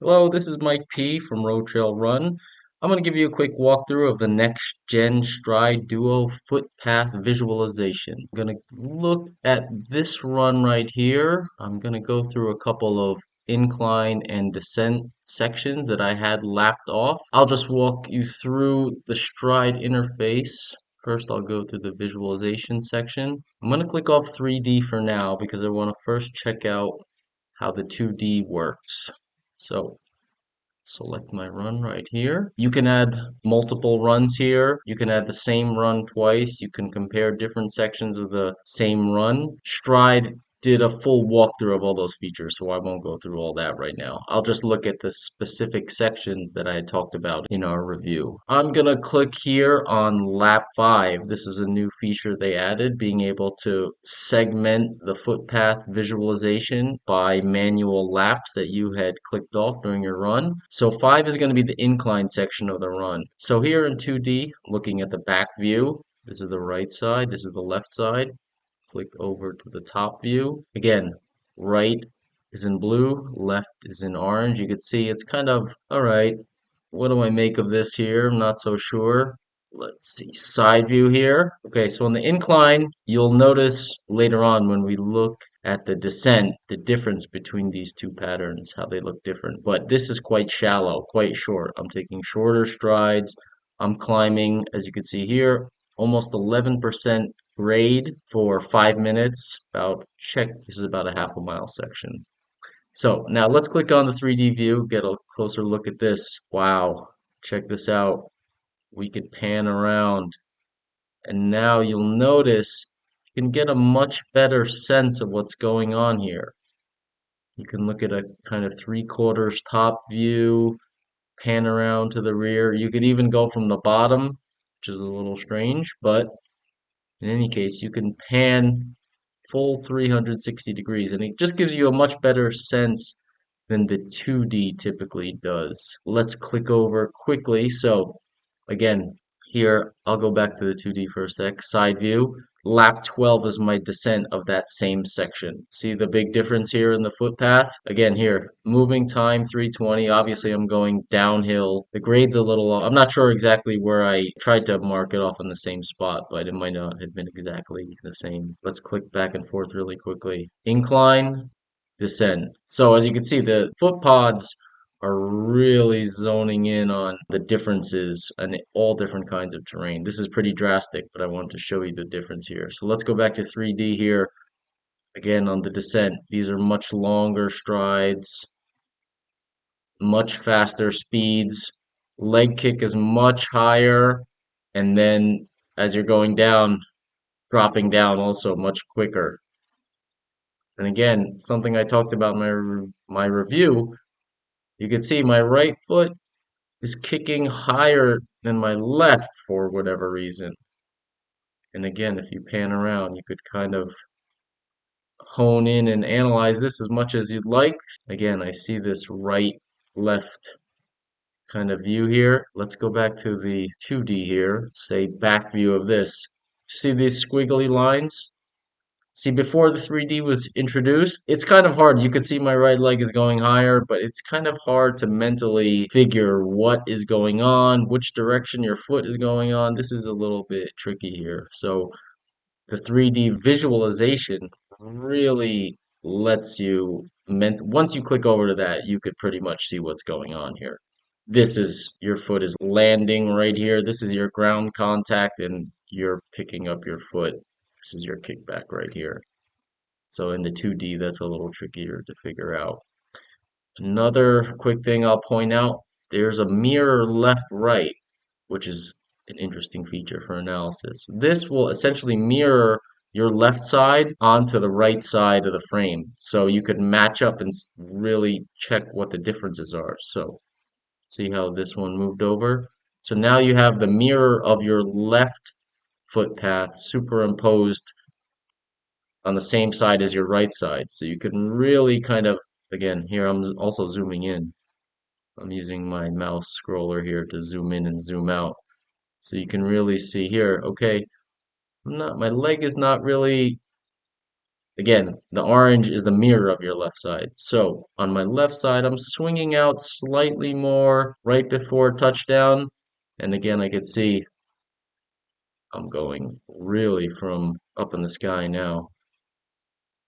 Hello, this is Mike P from Road Trail Run. I'm going to give you a quick walkthrough of the next gen Stryd Duo Footpath visualization. I'm going to look at this run right here. I'm going to go through a couple of incline and descent sections that I had lapped off. I'll just walk you through the Stryd interface. First, I'll go to the visualization section. I'm going to click off 3D for now because I want to first check out how the 2D works. So select my run right here. You can add multiple runs here. You can add the same run twice. You can compare different sections of the same run. Stryd did a full walkthrough of all those features, so I won't go through all that right now. I'll just look at the specific sections that I had talked about in our review. I'm gonna click here on lap 5. This is a new feature they added, being able to segment the footpath visualization by manual laps that you had clicked off during your run. So 5 is going to be the incline section of the run. So here in 2D, looking at the back view, this is the right side, this is the left side. Click over to the top view. Again, right is in blue, left is in orange. You can see it's kind of, all right, what do I make of this here? I'm not so sure. Let's see, side view here. Okay, so on the incline, you'll notice later on when we look at the descent, the difference between these two patterns, how they look different. But this is quite shallow, quite short. I'm taking shorter strides. I'm climbing, as you can see here, almost 11% grade for 5 minutes. This is about a half a mile section. So now let's click on the 3D view, get a closer look at this. Wow, check this out. We could pan around, and now you'll notice you can get a much better sense of what's going on here. You can look at a kind of 3/4 top view, pan around to the rear. You could even go from the bottom, which is a little strange, but in any case, you can pan full 360 degrees, and it just gives you a much better sense than the 2D typically does. Let's click over quickly. So again, here, I'll go back to the 2D for a sec. Side view. Lap 12 is my descent of that same section. See the big difference here in the footpath? Again, here, moving time 320. Obviously, I'm going downhill. The grade's a little off. I'm not sure exactly where I tried to mark it off in the same spot, but it might not have been exactly the same. Let's click back and forth really quickly. Incline, descent. So as you can see, the foot pods are really zoning in on the differences and all different kinds of terrain. This is pretty drastic, but I wanted to show you the difference here. So let's go back to 3D here. Again, on the descent, these are much longer strides, much faster speeds. Leg kick is much higher, and then as you're going down, dropping down also much quicker. And again, something I talked about in my review, you can see my right foot is kicking higher than my left for whatever reason. And again, if you pan around, you could kind of hone in and analyze this as much as you'd like. Again, I see this right, left kind of view here. Let's go back to the 2D here, say back view of this. See these squiggly lines? See, before the 3D was introduced, it's kind of hard. You can see my right leg is going higher, but it's kind of hard to mentally figure what is going on, which direction your foot is going on. This is a little bit tricky here. So the 3D visualization really lets you, once you click over to that, you could pretty much see what's going on here. This is your foot is landing right here. This is your ground contact, and you're picking up your foot. This is your kickback right here. So in the 2D, that's a little trickier to figure out. Another quick thing I'll point out, there's a mirror left-right, which is an interesting feature for analysis. This will essentially mirror your left side onto the right side of the frame. So you could match up and really check what the differences are. So see how this one moved over? So now you have the mirror of your left footpath superimposed on the same side as your right side. So you can really kind of, again, here I'm also zooming in. I'm using my mouse scroller here to zoom in and zoom out. So you can really see here, okay, my leg is not really Again, the orange is the mirror of your left side. So on my left side, I'm swinging out slightly more right before touchdown. And again, I could see I'm going really from up in the sky now.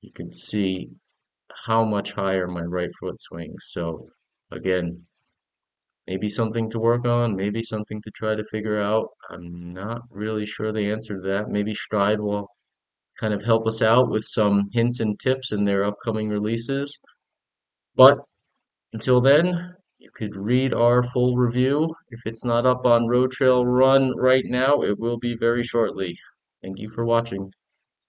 You can see how much higher my right foot swings. So again, maybe something to work on, maybe something to try to figure out. I'm not really sure the answer to that. Maybe Stryd will kind of help us out with some hints and tips in their upcoming releases. But until then, you could read our full review. If it's not up on Road Trail Run right now, it will be very shortly. Thank you for watching.